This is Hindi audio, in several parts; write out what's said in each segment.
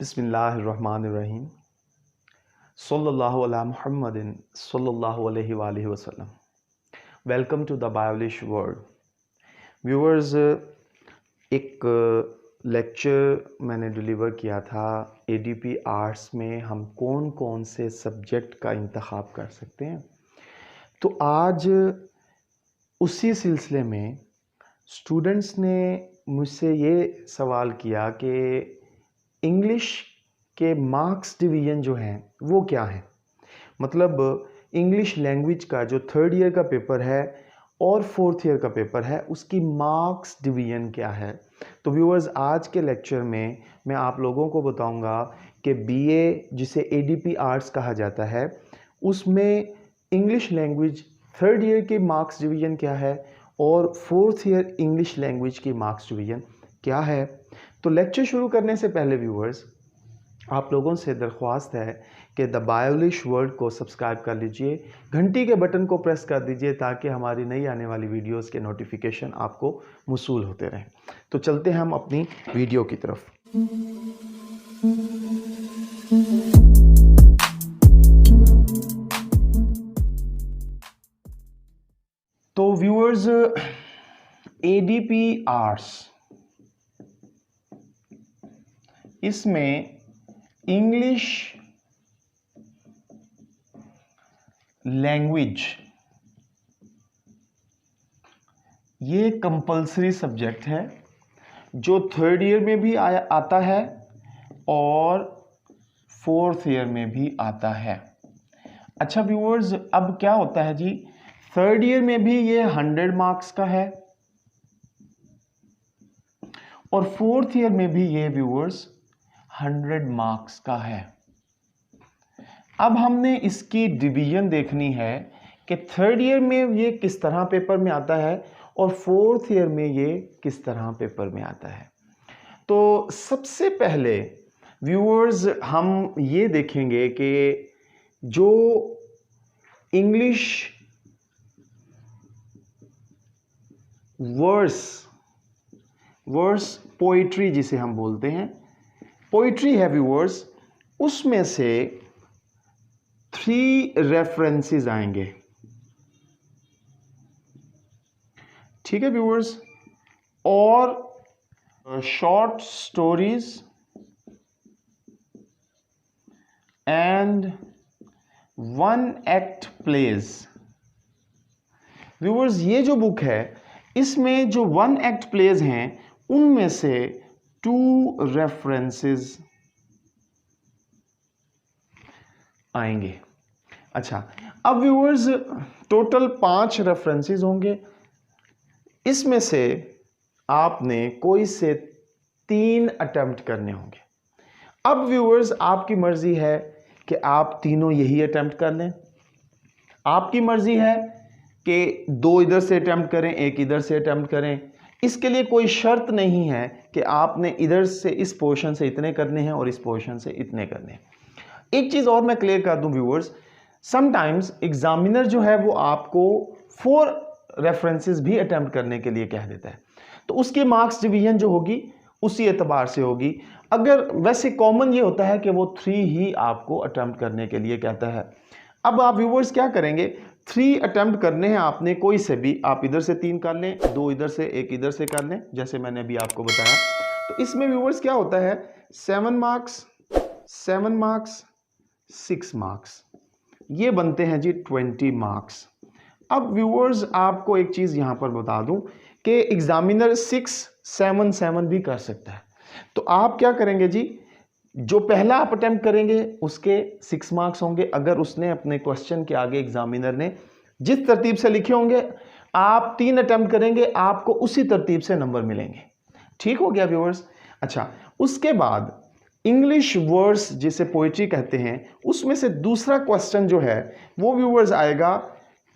बिस्मिल्लाहिर्रहमानिर्रहीम सल्लल्लाहु अला मुहम्मदिन सल्लल्लाहु अलैहि वसल्लम। Welcome to the Biolish world. Viewers, एक लेक्चर मैंने डिलीवर किया था एडीपी आर्ट्स में हम कौन कौन से सब्जेक्ट का इंतखाब कर सकते हैं। तो आज उसी सिलसिले में स्टूडेंट्स ने मुझसे ये सवाल किया कि इंग्लिश के मार्क्स डिवीज़न जो हैं वो क्या है। मतलब इंग्लिश लैंग्वेज का जो थर्ड ईयर का पेपर है और फोर्थ ईयर का पेपर है उसकी मार्क्स डिवीज़न क्या है। तो व्यूअर्स, आज के लेक्चर में मैं आप लोगों को बताऊंगा कि बीए जिसे एडीपी आर्ट्स कहा जाता है उसमें इंग्लिश लैंग्वेज थर्ड ईयर के मार्क्स डिवीज़न क्या है और फोर्थ ईयर इंग्लिश लैंग्वेज की मार्क्स डिवीज़न क्या है। तो लेक्चर शुरू करने से पहले व्यूअर्स, आप लोगों से दरख्वास्त है कि द बायोलिश वर्ल्ड को सब्सक्राइब कर लीजिए, घंटी के बटन को प्रेस कर दीजिए ताकि हमारी नई आने वाली वीडियोस के नोटिफिकेशन आपको मौसूल होते रहें। तो चलते हैं हम अपनी वीडियो की तरफ। तो व्यूअर्स, एडीपी आर्ट्स, इसमें इंग्लिश लैंग्वेज ये कंपलसरी सब्जेक्ट है जो थर्ड ईयर में भी आता है और फोर्थ ईयर में भी आता है। अच्छा व्यूअर्स, अब क्या होता है जी, थर्ड ईयर में भी ये 100 मार्क्स का है और फोर्थ ईयर में भी ये व्यूअर्स 100 मार्क्स का है। अब हमने इसकी डिवीजन देखनी है कि थर्ड ईयर में ये किस तरह पेपर में आता है और फोर्थ ईयर में ये किस तरह पेपर में आता है। तो सबसे पहले व्यूअर्स हम ये देखेंगे कि जो इंग्लिश वर्स पोइट्री जिसे हम बोलते हैं, पोइट्री है व्यूअर्स, उसमें से 3 रेफरेंसेस आएंगे। ठीक है व्यूअर्स, और short stories and 1 act plays. Viewers, ये जो बुक है इसमें जो 1 एक्ट प्लेज हैं उनमें से 2 रेफरेंसेस आएंगे। अच्छा, अब व्यूअर्स टोटल 5 रेफरेंसेस होंगे, इसमें से आपने कोई से 3 अटेम्प्ट करने होंगे। अब व्यूअर्स आपकी मर्जी है कि आप तीनों यही अटेम्प्ट कर लें, आपकी मर्जी है कि 2 इधर से अटेम्प्ट करें, 1 इधर से अटेम्प्ट करें। इसके लिए कोई शर्त नहीं है कि आपने इधर से इस पोर्शन से इतने करने हैं और इस पोर्शन से इतने करने हैं। एक चीज और मैं क्लियर कर दूं व्यूअर्स, समटाइम्स एग्जामिनर जो है वो आपको 4 रेफरेंसेस भी अटेम्प्ट करने के लिए कह देता है, तो उसकी मार्क्स डिवीजन जो होगी उसी एतबार से होगी। अगर वैसे कॉमन ये होता है कि वो 3 ही आपको अटेम्प्ट करने के लिए कहता है। अब आप व्यूअर्स क्या करेंगे, 3 अटेम्प्ट करने हैं आपने, कोई से भी, आप इधर से 3 कर लें, 2 इधर से, 1 इधर से कर लें, जैसे मैंने अभी आपको बताया। तो इसमें व्यूअर्स क्या होता है, 7 मार्क्स, 7 मार्क्स, 6 मार्क्स, ये बनते हैं जी 20 मार्क्स। अब व्यूअर्स आपको एक चीज यहां पर बता दूं कि एग्जामिनर 6, 7, 7 भी कर सकता है। तो आप क्या करेंगे जी, जो पहला आप अटेम्प्ट करेंगे उसके 6 मार्क्स होंगे। अगर उसने अपने क्वेश्चन के आगे एग्जामिनर ने जिस तरतीब से लिखे होंगे, आप 3 अटेम्प्ट करेंगे, आपको उसी तरतीब से नंबर मिलेंगे। ठीक हो गया व्यूअर्स। अच्छा, उसके बाद इंग्लिश वर्स जिसे पोइट्री कहते हैं, उसमें से दूसरा क्वेश्चन जो है वो व्यूअर्स आएगा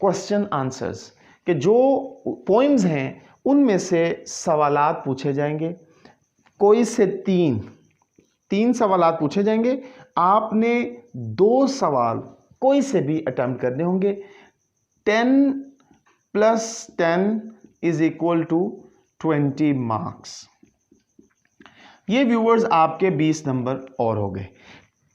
क्वेश्चन आंसर्स, कि जो पोइम्स हैं उनमें से सवालात पूछे जाएंगे। कोई से 3 सवालात पूछे जाएंगे, आपने 2 सवाल कोई से भी अटेम्प्ट करने होंगे। 10 + 10 = 20 मार्क्स। ये व्यूअर्स आपके 20 नंबर और हो गए।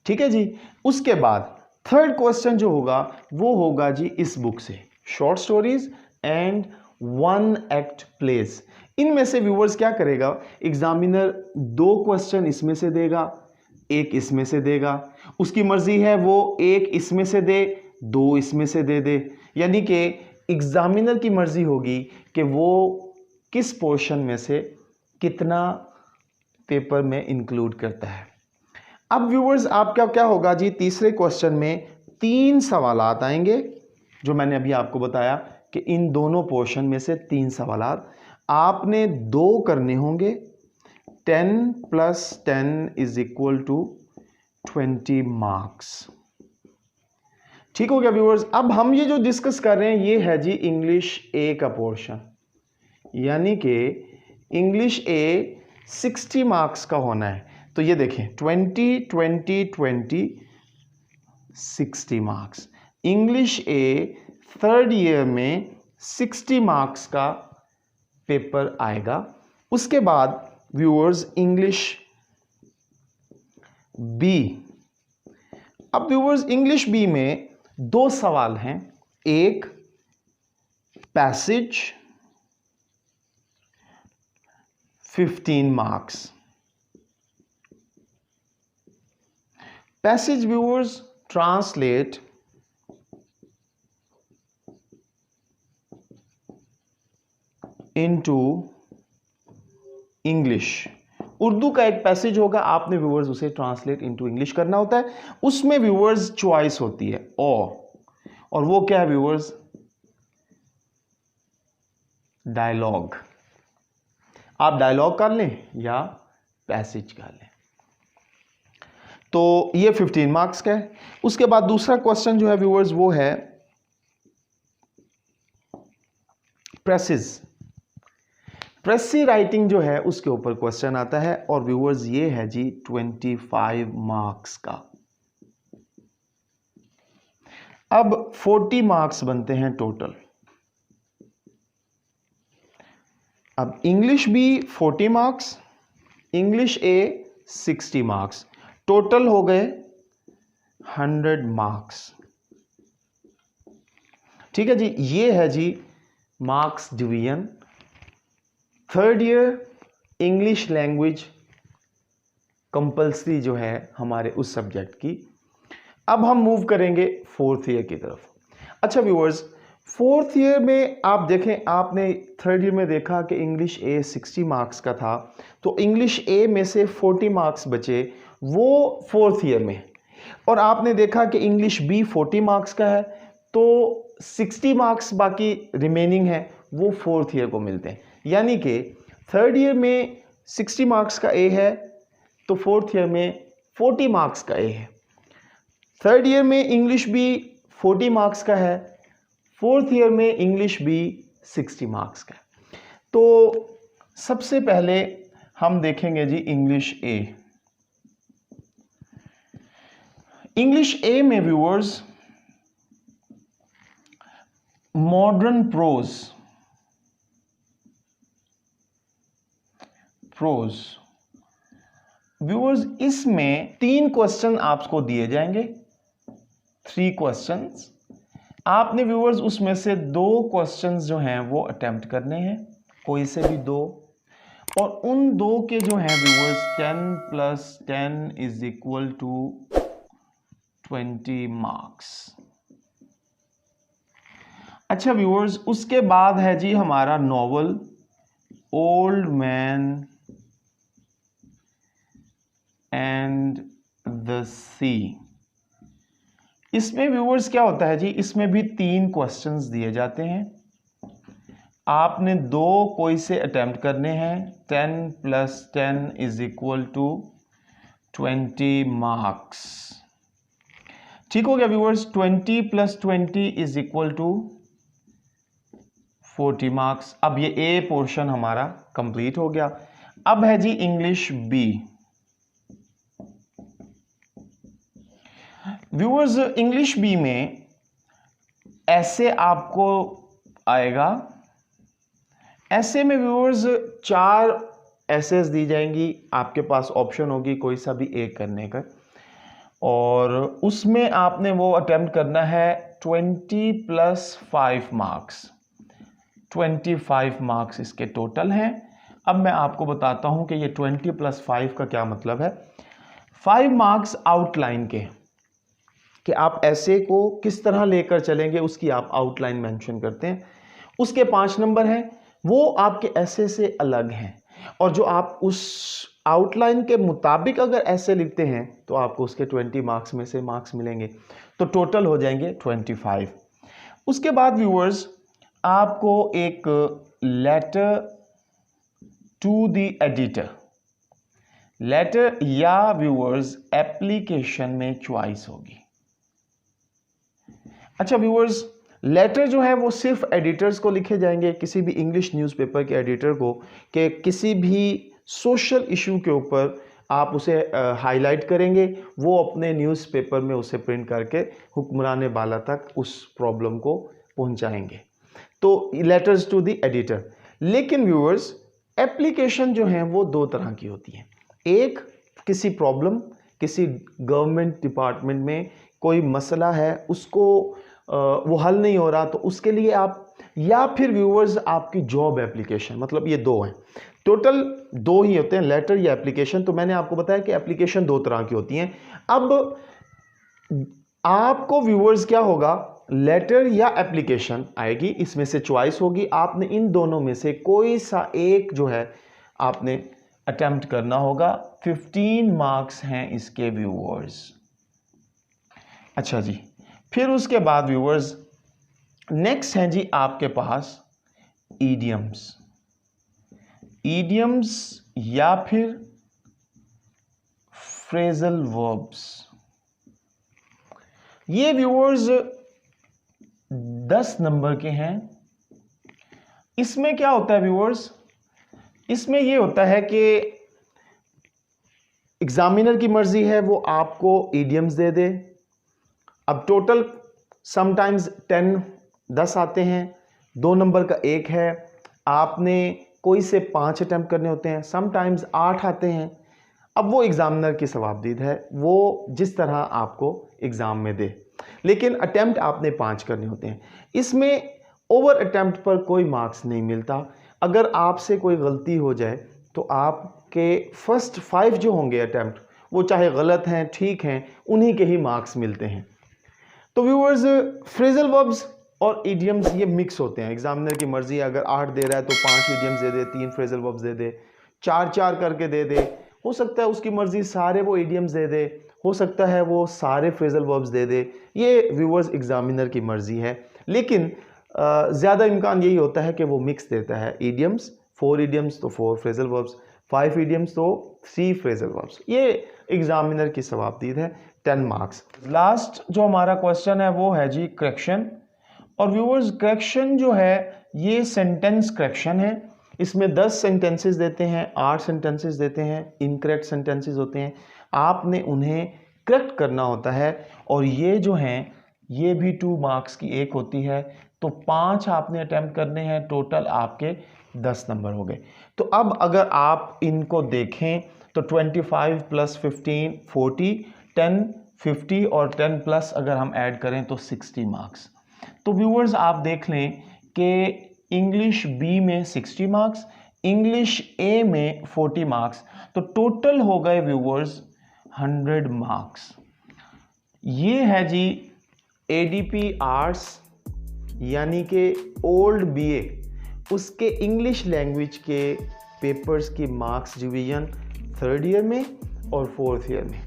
ठीक है जी। उसके बाद थर्ड क्वेश्चन जो होगा वो होगा जी इस बुक से, short stories and one act place. इनमें से व्यूअर्स क्या करेगा, एग्जामिनर 2 क्वेश्चन इसमें से देगा, 1 इसमें से देगा, उसकी मर्जी है वो 1 इसमें से दे, 2 इसमें से दे दे, यानी कि एग्जामिनर की मर्जी होगी कि वो किस पोर्शन में से कितना पेपर में इंक्लूड करता है। अब व्यूअर्स आपका क्या होगा जी, तीसरे क्वेश्चन में 3 सवालात आएंगे, जो मैंने अभी आपको बताया कि इन दोनों पोर्शन में से 3 सवालात आपने 2 करने होंगे। 10 + 10 = 20 मार्क्स। ठीक हो गया व्यूअर्स। अब हम ये जो डिस्कस कर रहे हैं ये है जी इंग्लिश ए का पोर्शन, यानी कि इंग्लिश ए 60 मार्क्स का होना है। तो ये देखें 20 20 20 60 मार्क्स। इंग्लिश ए थर्ड ईयर में 60 मार्क्स का पेपर आएगा। उसके बाद व्यूअर्स इंग्लिश बी। अब व्यूअर्स इंग्लिश बी में 2 सवाल हैं, एक passage 15 marks. Passage viewers translate into English. Urdu का एक पैसेज होगा, आपने व्यूअर्स उसे ट्रांसलेट इनटू इंग्लिश करना होता है। उसमें व्यूअर्स चॉइस होती है और वो क्या है व्यूअर्स, डायलॉग। आप डायलॉग कर लें या पैसेज कर लें। तो ये 15 मार्क्स का है। उसके बाद दूसरा क्वेश्चन जो है व्यूअर्स वो है प्रेसिज। प्रेसी राइटिंग जो है उसके ऊपर क्वेश्चन आता है और व्यूअर्स ये है जी 25 मार्क्स का। अब 40 मार्क्स बनते हैं टोटल। अब English B 40 marks, English A 60 marks, total हो गए 100 मार्क्स। ठीक है जी। ये है जी marks division third year English language compulsory जो है हमारे उस सब्जेक्ट की। अब हम मूव करेंगे फोर्थ ईयर की तरफ। अच्छा व्यूअर्स, फोर्थ ईयर में आप देखें, आपने थर्ड ईयर में देखा कि इंग्लिश ए 60 मार्क्स का था, तो इंग्लिश ए में से 40 मार्क्स बचे वो फोर्थ ईयर में, और आपने देखा कि इंग्लिश बी 40 मार्क्स का है, तो 60 मार्क्स बाकी रिमेनिंग है वो फोर्थ ईयर को मिलते हैं। यानी कि थर्ड ईयर में 60 मार्क्स का ए है तो फोर्थ ईयर में 40 मार्क्स का ए है। थर्ड ईयर में इंग्लिश बी 40 मार्क्स का है, फोर्थ ईयर में इंग्लिश बी 60 मार्क्स का है। तो सबसे पहले हम देखेंगे जी इंग्लिश ए। इंग्लिश ए में व्यूअर्स मॉडर्न प्रोज व्यूअर्स, इसमें 3 क्वेश्चन आपको दिए जाएंगे, 3 क्वेश्चंस। आपने व्यूअर्स उसमें से 2 क्वेश्चंस जो हैं वो अटेम्प्ट करने हैं, कोई से भी 2, और उन 2 के जो हैं व्यूअर्स 10 + 10 = 20 मार्क्स। अच्छा व्यूअर्स, उसके बाद है जी हमारा novel Old Man and the Sea. इसमें व्यूअर्स क्या होता है जी, इसमें भी 3 क्वेश्चंस दिए जाते हैं, आपने 2 कोई से अटेम्प्ट करने हैं। 10 + 10 = 20 मार्क्स। ठीक हो गया व्यूअर्स। 20 + 20 = 40 मार्क्स। अब ये ए पोर्शन हमारा कंप्लीट हो गया। अब है जी English B. Viewers English B में ऐसे आपको आएगा, ऐसे में व्यूअर्स 4 एसेस दी जाएंगी, आपके पास ऑप्शन होगी कोई सा भी एक करने का, और उसमें आपने वो अटेम्प्ट करना है 20 + 5 मार्क्स। 25 मार्क्स इसके टोटल हैं। अब मैं आपको बताता हूं कि ये 20 + 5 का क्या मतलब है। 5 मार्क्स आउटलाइन के, कि आप ऐसे को किस तरह लेकर चलेंगे उसकी आप आउटलाइन मेंशन करते हैं। उसके 5 नंबर हैं, वो आपके ऐसे से अलग हैं, और जो आप उस आउटलाइन के मुताबिक अगर ऐसे लिखते हैं तो आपको उसके 20 मार्क्स में से मार्क्स मिलेंगे, तो टोटल हो जाएंगे 25। उसके बाद व्यूअर्स आपको एक letter to the editor, letter या व्यूअर्स एप्लीकेशन में चॉइस होगी। अच्छा व्यूअर्स, लेटर जो है वो सिर्फ एडिटर्स को लिखे जाएंगे, किसी भी इंग्लिश न्यूज़पेपर के एडिटर को, कि किसी भी सोशल इशू के ऊपर आप उसे हाईलाइट करेंगे, वो अपने न्यूज़पेपर में उसे प्रिंट करके हुक्मरान बाला तक उस प्रॉब्लम को पहुंचाएंगे। तो लेटर्स टू द एडिटर। लेकिन व्यूअर्स एप्लीकेशन जो हैं वो 2 तरह की होती हैं। एक, किसी प्रॉब्लम, किसी गवर्नमेंट डिपार्टमेंट में कोई मसला है, उसको वो हल नहीं हो रहा, तो उसके लिए आप, या फिर व्यूअर्स आपकी जॉब एप्लीकेशन, मतलब ये 2 हैं, टोटल 2 ही होते हैं, लेटर या एप्लीकेशन। तो मैंने आपको बताया कि एप्लीकेशन 2 तरह की होती हैं। अब आपको व्यूअर्स क्या होगा, लेटर या एप्लीकेशन आएगी, इसमें से चॉइस होगी, आपने इन दोनों में से कोई सा एक जो है आपने अटेम्प्ट करना होगा। 15 मार्क्स हैं इसके व्यूअर्स। अच्छा जी, फिर उसके बाद व्यूअर्स नेक्स्ट हैं जी आपके पास ईडियम्स, ईडियम्स या फिर फ्रेजल वर्ब्स। ये व्यूअर्स 10 नंबर के हैं। इसमें क्या होता है व्यूअर्स, इसमें ये होता है कि एग्जामिनर की मर्जी है वो आपको ईडियम्स दे दे। अब टोटल समटाइम्स 10 आते हैं, 2 नंबर का 1 है, आपने कोई से 5 अटेम्प्ट करने होते हैं, समटाइम्स 8 आते हैं। अब वो एग्जामिनर की सवाबदीद है, वो जिस तरह आपको एग्जाम में दे, लेकिन अटेम्प्ट आपने 5 करने होते हैं। इसमें ओवर अटेम्प्ट पर कोई मार्क्स नहीं मिलता। अगर आपसे कोई गलती हो जाए तो आपके फर्स्ट 5 जो होंगे अटेम्प्ट, वो चाहे गलत हैं ठीक हैं, उन्हीं के ही मार्क्स मिलते हैं। तो व्यूअर्स फ्रेजल वर्ब्स और इडियम्स ये मिक्स होते हैं। एग्जामिनर की मर्जी है, अगर 8 दे रहा है तो 5 इडियम्स दे दे, 3 फ्रेजल वर्ब्स दे दे, 4 करके दे दे। हो सकता है उसकी मर्जी सारे वो इडियम्स दे दे, हो सकता है वो सारे फ्रेजल वर्ब्स दे दे। ये व्यूअर्स एग्जामिनर की मर्जी है, लेकिन ज़्यादा इम्कान यही होता है कि वो मिक्स देता है। इडियम्स 4 इडियम्स तो 4 फ्रेजल वर्ब्स, 5 इडियम्स तो 3 फ्रेजल वर्ब्स। ये एग्जामिनर की सवाबदीद है, 10 मार्क्स। लास्ट जो हमारा क्वेश्चन है वो है जी करेक्शन। और व्यूअर्स करेक्शन जो है ये सेंटेंस करेक्शन है। इसमें 10 सेंटेंसेस देते हैं, 8 सेंटेंसेस देते हैं, इनकरेक्ट सेंटेंसेस होते हैं, आपने उन्हें करेक्ट करना होता है। और ये जो हैं ये भी 2 मार्क्स की एक होती है, तो 5 आपने अटेम्प्ट करने हैं, टोटल आपके 10 नंबर हो गए। तो अब अगर आप इनको देखें तो 25 + 15 40, 10 50 और 10 प्लस अगर हम ऐड करें तो 60 मार्क्स। तो व्यूअर्स आप देख लें कि इंग्लिश बी में 60 मार्क्स, इंग्लिश ए में 40 मार्क्स, तो टोटल हो गए व्यूअर्स 100 मार्क्स। ये है जी एडीपी आर्ट्स यानी कि ओल्ड बीए, उसके इंग्लिश लैंग्वेज के पेपर्स की मार्क्स डिवीजन 3rd ईयर में और 4th ईयर में।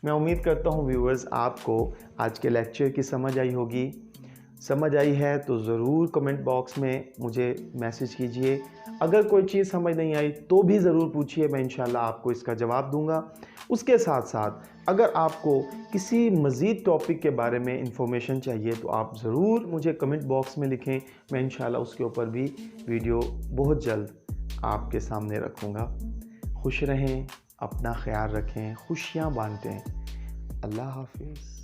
मैं उम्मीद करता हूँ व्यूअर्स आपको आज के लेक्चर की समझ आई होगी। समझ आई है तो ज़रूर कमेंट बॉक्स में मुझे मैसेज कीजिए। अगर कोई चीज़ समझ नहीं आई तो भी ज़रूर पूछिए, मैं इंशाल्लाह आपको इसका जवाब दूंगा। उसके साथ साथ अगर आपको किसी मज़ीद टॉपिक के बारे में इंफॉर्मेशन चाहिए तो आप ज़रूर मुझे कमेंट बॉक्स में लिखें, मैं इंशाल्लाह उसके ऊपर भी वीडियो बहुत जल्द आपके सामने रखूँगा। खुश रहें, अपना ख्याल रखें, खुशियाँ बांटें। अल्लाह हाफिज़।